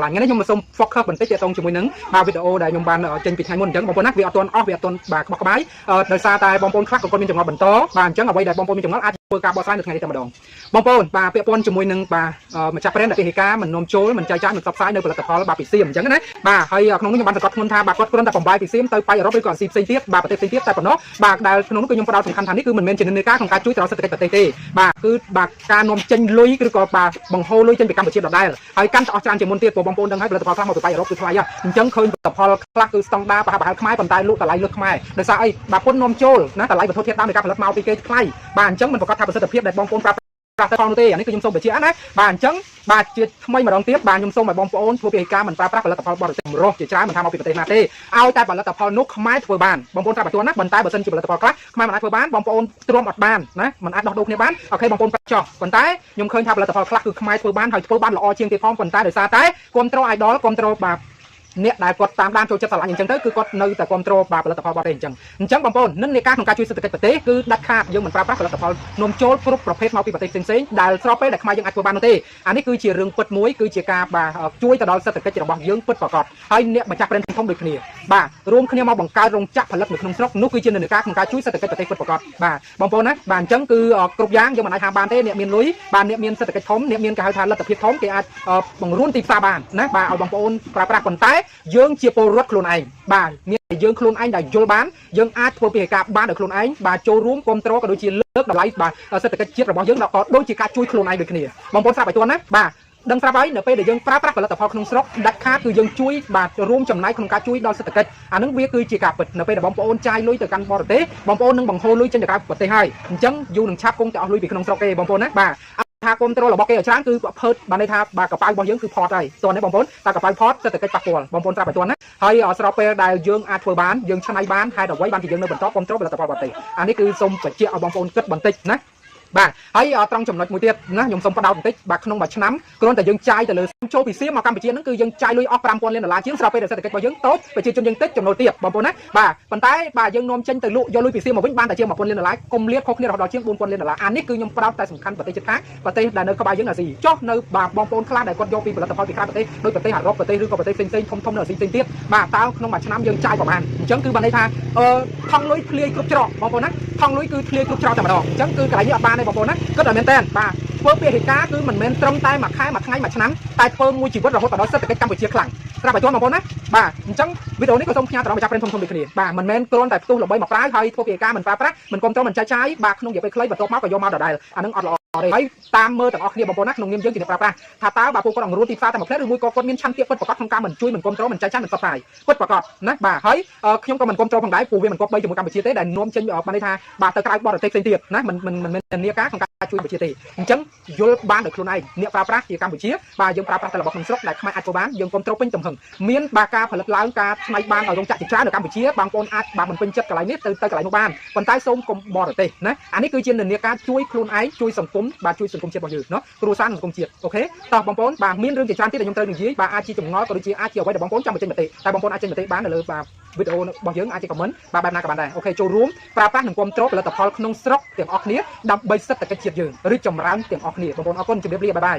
lại nghe nhưng mà xong focusបន្តិចតងជាមួយនឹងបាទវីដេអូដែលខ្ញុំបានចេញពីថ្ងៃមុនអញ្ចឹងបងប្អូនណាវាអត់ទាន់អស់វាអត់ទាន់បាទក្បោះក្បាយដោយសារតែបងប្អូនខ្លះក៏គាត់មានចម្ងល់បន្តបាទអញ្ចឹងអ្វីដែលបងប្អូនមានចម្ងល់អាចធ្វើការបកស្រាយនៅថ្ងៃនេះតែម្ដងបងប្អូនបាទពាក់ព័ន្ធជាមួយនឹងបាទម្ចាស់ brand ដែលហេការមិននាំចូលមិនចែកចាយមិនផ្សព្វផ្សាយនៅផលិតផលបាទពីសៀមអញ្ចឹងណាបាទហើយក្នុងនោះខ្ញុំបានសង្កត់ធ្ងន់ថាបាទគាត់គ្រាន់តែបំបាយពីសៀមទៅប៉ៃអឺរ៉ុបឬក៏អាស៊ីផ្សេងទៀតបាទប្រទេសផ្សេងទៀតតែប៉ុណ្ណោះបាទដែលក្នុងនោះគឺខ្ញុំផ្ដោតសំខាន់ថានេះគឺមិនមែនជានិន្នាការក្នុងការជួយទៅដល់សេដ្ឋកិច្ចប្រទេសទេបាទគឺបាទការនាំចេញលុយឬក៏បាទបង្ហូរលុយចេញពីកម្ពុជាដដែលហើយកាន់តែអស់ច្រើនជាងមុនទៀតបងប្អូនដឹងហើយផលិតផលខ្លះមកពីប៉ៃអឺរ៉ុបគឺថ្លៃហ่ะអញ្ចឹងឃើញផលិតផលខ្លះគឺស្តង់ដារប្រហែលខ្មែរប៉ុន្តែលក់តម្លៃលើខ្មែរដោយសារអីបាទពុននាំចូលណាតម្លៃវត្ថុធាតុដើមនៃការផលិតមកពីគេថ្លៃបាទអញ្ចឹងមិនប្រកាសថាប្រសិទ្ធភាពដែលបងប្អូនប្រាប់តែផងនោះទេអានេះគឺខ្ញុំសូមបញ្ជាក់ណាបាទអញ្ចឹងបាទជាថ្មីម្ដងទៀតបាទខ្ញុំសូមឲ្យបងប្អូនធ្វើពីការមិនប្រើប្រាស់ផលិតផលបរទេសរស់ជាច្រើនមិនថាមកពីប្រទេសណាទេឲ្យតែផលិតផលនោះខ្មែរធ្វើបានបងប្អូនប្រាប់បន្ទាន់ណាប៉ុន្តែបើសិនជាផលិតផលខ្លះខ្មែរមិនអាចធ្វើបានបងប្អូនទ្រាំអត់បានណាមិនអាចដោះដូរគ្នាបានអូខេបងប្អូនប្រាប់ចោះប៉ុន្តែខ្ញុំឃើញថាផលិតផលខ្លះគឺខ្មែរធ្វើបានហើយធ្វើបានល្អជាងទៀតផងប៉ុន្តែដោយសារតែគ្រប់គ្រង idol គ្រប់គ្រងបាទអ្នកដែលគាត់តាមដានចូលចិត្តឆ្លាញ់អញ្ចឹងទៅគឺគាត់នៅតែគ្រប់គ្រងបាទផលិតផលបរទេសអញ្ចឹងបងប្អូននិន្នាការក្នុងការជួយសេដ្ឋកិច្ចប្រទេសគឺដាច់ខាតយើងមិនប្រើប្រាស់ផលិតផលនាំចូលគ្រប់ប្រភេទមកពីប្រទេសផ្សេងៗដែលស្របពេលដែលខ្មែរយើងអាចធ្វើបាននោះទេអានេះគឺជារឿងពិតមួយគឺជាការបាទជួយទៅដល់សេដ្ឋកិច្ចរបស់យើងពិតប្រាកដហើយអ្នកម្ចាស់ brand ធំដូចគ្នាបាទរួមគ្នាមកបង្កើតរោងចក្រផលិតនៅក្នុងស្រុកនោះគឺជានិន្នាការក្នុងការជួយសេដ្ឋកិច្ចប្រទេសពិតប្រាកដបាទបងប្អូនណាបាទអញ្ចឹងគឺគ្រប់យ៉ាងយើងមិនអាចហាមបានទេអ្នកមានលុយបាទអ្នកមានសេដ្ឋកិច្ចធំអ្នកមានគេហៅថាលទ្ធភាពធំគេអាចបង្រួនទីផ្សារបានណាបាទឲ្យបងប្អូនប្រើប្រាស់ប៉ុន្តែយើងជាពលរដ្ឋខ្លួនឯងបាទមានយើងខ្លួនឯងដែលយល់បានយើងអាចធ្វើពីការបានដោយខ្លួនឯងបាទចូលរួមគ្រប់គ្រងក៏ដូចជាលើកតម្លៃបាទសេដ្ឋកិច្ចជាតិរបស់យើងក៏ដូចជាការជួយខ្លួនឯងដូចគ្នាបងប្អូនស្រាប់ឲ្យទាន់ណាបាទដឹងស្រាប់ហើយនៅពេលដែលយើងប្រើប្រាស់ផលិតផលក្នុងស្រុកដាច់ខាតគឺយើងជួយបាទរួមចំណែកក្នុងការជួយដល់សេដ្ឋកិច្ចអានឹងវាគឺជាការពិតនៅពេលដែលបងប្អូនចាយលុយទៅកាន់បរទេសបងប្អូននឹងបង្ហូរលុយចេញទៅក្រៅប្រទេសហើយអញ្ចឹងយូរនឹងឆាប់គង់តែអស់លុយពីក្នុងស្រុកទេបងប្អូនណាបាទថាគ្រប់គ្រងរបស់គេឲ្យច្រើនគឺផើតបានន័យថាបាទកប៉ៅរបស់យើងគឺផតហើយតោះនេះបងប្អូនតែកប៉ៅផតសេដ្ឋកិច្ចប៉ះពាល់បងប្អូនត្រាប់ឲ្យទាន់ណាហើយស្របពេលដែលយើងអាចធ្វើបានយើងឆ្នៃបានហេតុអ្វីបានជាយើងនៅបន្តគ្រប់គ្រងផលិតផលបរទេសអានេះគឺសូមបញ្ជាក់ឲ្យបងប្អូនគិតបន្តិចណាបាទហើយត្រង់ចំណុចមួយទៀតណាខ្ញុំសូមបដោតបន្តិចបាទក្នុងមួយឆ្នាំគ្រាន់តែយើងចាយទៅលើចូលពីសៀមមកកម្ពុជាហ្នឹងគឺយើងចាយលុយអស់$5000លានជាងស្របពេលដែលសេដ្ឋកិច្ចរបស់យើងតូចប្រជាជនយើងតិចចំណូលទាបបងប្អូនណាបាទប៉ុន្តែបាទយើងនាំចេញទៅលក់យកលុយពីសៀមមកវិញបានតែជាង$1000លានកុំលៀបខុសគ្នារហូតដល់ជាង$4000លានអានេះគឺខ្ញុំបដោតតែសំខាន់ប្រទេសជិតខាងប្រទេសដែលនៅក្បែរយើងអាស៊ីចុះនៅបាទបងប្អូនខ្លះដែលគាត់យកពីផលិតផលពីក្រៅប្រទេសដូចប្រទេសអារ៉ុបប្រទេសឬក៏ប្រទេសផ្សេងៗធំនៅអាស៊ីផ្សេងទៀតបាទតើក្នុងមួយឆ្នាំយើងចាយប្រហែលអញ្ចឹងគឺបានន័យថាថងលុយធ្លាយគ្រប់ច្រកបងប្អូនណាថងលុយគឺធ្លាយគ្រប់ច្រកតែម្ដងអញ្ចឹងគឺកន្លែងនេះអត់បានទេបងប្អូនណាគិតឲ្យមែនតើបាទធ្វើពីហេការគឺមិនមែនត្រឹមតែមួយខែមួយថ្ងៃមួយឆ្នាំតែធ្វើមួយជីវិតរហូតដល់សេដ្ឋកិច្ចកម្ពុជាខ្លាំងស្រាប់ឲ្យទាន់បងប្អូនណាបាទអញ្ចឹងវីដេអូនេះក៏សូមផ្ញើទៅដល់ម្ចាស់ brand ធំៗដូចគ្នាបាទមិនមែនគ្រាន់តែផ្ទុះល្បីមកប្រើហើយធ្វើពីហេការមិនប្រើប្រាស់មិនគ្រប់គ្រងមិនចែកចាយបាទក្នុងរយៈពេលខ្លីបន្ទាប់មកក៏យកមកដដែលអានឹងអត់ល្អទេហើយតាមមើលទាំងអស់គ្នាបងប្អូនណាក្នុងនាមយើងជាអ្នកប្រើប្រាស់ថាតើបាទពួកគាត់អង្រួនទីផ្សារតែមួយផ្លែឬមួយក៏គាត់មានឆន្ទៈពិតប្រាកដក្នុងការមិនជួយមិនគ្រប់គ្រងមិនចែកចាយមិនផ្សព្វផ្សាយពិតប្រាកដណាបាទហើយខ្ញុំក៏មិនគ្រប់គ្រងផងដែរព្រោះវាមិនគប្បីជាមួយកម្ពុជាទេដែលនាំចេញបានន័យថាបាទទៅក្រៅបរទេសផ្សេងទៀតណាមិនមែនធានាការក្នុងការជួយកម្ពុជាទេអញ្ចឹងយល់បានដោយខ្លួនឯងអ្នកប្រើប្រាស់ជាកម្ពុជាបាទយើងប្រើប្រាស់តែរបស់ក្នុងស្រុកដែលខ្មែរអាចធ្វើបានយើងគ្រប់គ្រងពេញទំហឹងមានបាទការផលិតឡើងការឆ្នៃបានឲ្យរោងចក្រជាច្រើននៅកម្ពុជាបងប្អូនអាចបាទមិនពេញចិត្តកន្លែងនេះទៅកន្លែងនោះបានប៉ុន្តែសូមកុំបរទេសណាអានេះគឺជានិន្នាការជួយខ្លួនឯងជួយសង្គមបាទជួយសង្គមជាតិរបស់យើងណាគ្រួសារសង្គមជាតិអូខេតោះបងប្អូនបាទមានរឿងជាច្រើនទៀតដែលខ្ញុំត្រូវនិយាយបាទអាចជាចម្ងល់ក៏ដូចជាអាចជាអ្វីដែលបងប្អូនចង់បញ្ចេញមតិតែបងប្អូនអាចចេញមតិបាននៅលើបាទវីដេអូរបស់យើងអាចជាខមមិនបាទបែបណាក៏បានដែរអូខេចូលរួមប្រើប្រាស់និងគ្រប់គ្រងផលិតផលក្នុងស្រុកទាំងអស់គ្នាដើម្បីសេដ្ឋកិច្ចជាតិយើងរីកចម្រើនទាំងអស់គ្នាបងប្អូនអរគុណជម្រាបលាបាយបាយ